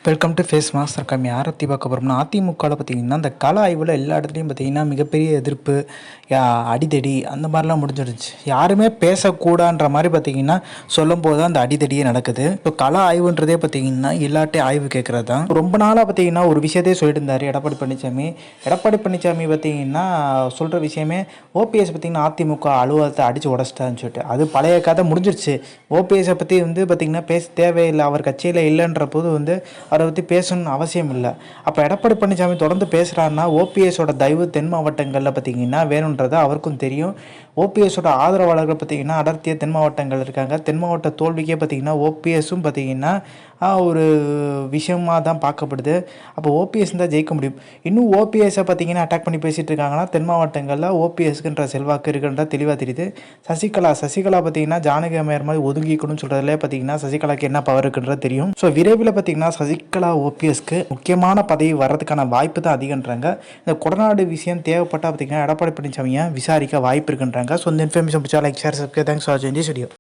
Welcome to face master com. யாரை பற்றி பார்க்க போகிறோம்னா, அதிமுகவில் பார்த்தீங்கன்னா அந்த கள ஆய்வில் எல்லா இடத்துலையும் பார்த்தீங்கன்னா மிகப்பெரிய எதிர்ப்பு, அடிதடி அந்த மாதிரிலாம் முடிஞ்சிடுச்சு. யாருமே பேசக்கூடான்ற மாதிரி பார்த்தீங்கன்னா சொல்லும் போது தான் அந்த அடிதடியே நடக்குது. இப்போ கள ஆய்வுன்றதே பார்த்தீங்கன்னா எல்லாட்டையும் ஆய்வு கேட்குறது தான். ரொம்ப நாளாக பார்த்தீங்கன்னா ஒரு விஷயத்தையே சொல்லிட்டு இருந்தார் எடப்பாடி பழனிசாமி. எடப்பாடி பழனிசாமி பார்த்தீங்கன்னா சொல்கிற விஷயமே ஓபிஎஸ் பார்த்தீங்கன்னா அதிமுக அலுவலகத்தை அடித்து உடச்சிட்டான்னு சொல்லிட்டு, அது பழைய கதை முடிஞ்சிருச்சு. ஓபிஎஸை பற்றி பார்த்தீங்கன்னா பேச தேவையில்லை, அவர் கட்சியில் இல்லைன்ற போது அவரை பற்றி பேசணும்னு அவசியம் இல்லை. அப்போ எடப்பாடி பழனிசாமி தொடர்ந்து பேசுகிறாருன்னா ஓபிஎஸோட தயவு தென் மாவட்டங்களில் பார்த்தீங்கன்னா வேணுன்றது அவருக்கும் தெரியும். ஓபிஎஸோட ஆதரவாளர்கள் பார்த்தீங்கன்னா அடர்த்தியாக தென் மாவட்டங்கள் இருக்காங்க. தென் மாவட்ட தோல்விக்கே பார்த்தீங்கன்னா ஓபிஎஸும் பார்த்தீங்கன்னா ஒரு விஷயமாக தான் பார்க்கப்படுது. அப்போ ஓபிஎஸ் தான் ஜெயிக்க முடியும். இன்னும் ஓபிஎஸை பார்த்தீங்கன்னா அட்டாக் பண்ணி பேசிகிட்டு இருக்காங்கன்னா தென் மாவட்டங்களில் ஓபிஎஸ்க்குன்ற செல்வாக்கு இருக்குன்ற தெளிவாக தெரியுது. சசிகலா பார்த்தீங்கன்னா ஜானகி அம்மையார் மாதிரி ஒதுங்கிக்கணும்னு சொல்கிறதுல பார்த்தீங்கன்னா சசிகலாவுக்கு என்ன பவர் இருக்குன்றது தெரியும். ஸோ விரைவில் பார்த்தீங்கன்னா சசிகலா ஓபிஎஸ்க்கு முக்கியமான பதவி வர்றதுக்கான வாய்ப்பு தான் அதிகன்றாங்க. இந்த கொடநாடு விஷயம் தேவைப்பட்டால் பார்த்தீங்கன்னா எடப்பாடி பழனிசாமியை விசாரிக்க வாய்ப்பு இருக்குன்றாங்க. ஸோ இந்த இன்ஃபர்மேஷன் பிடிச்சா like share subscribe. Thanks for வாட்சிங் திஸ் வீடியோ.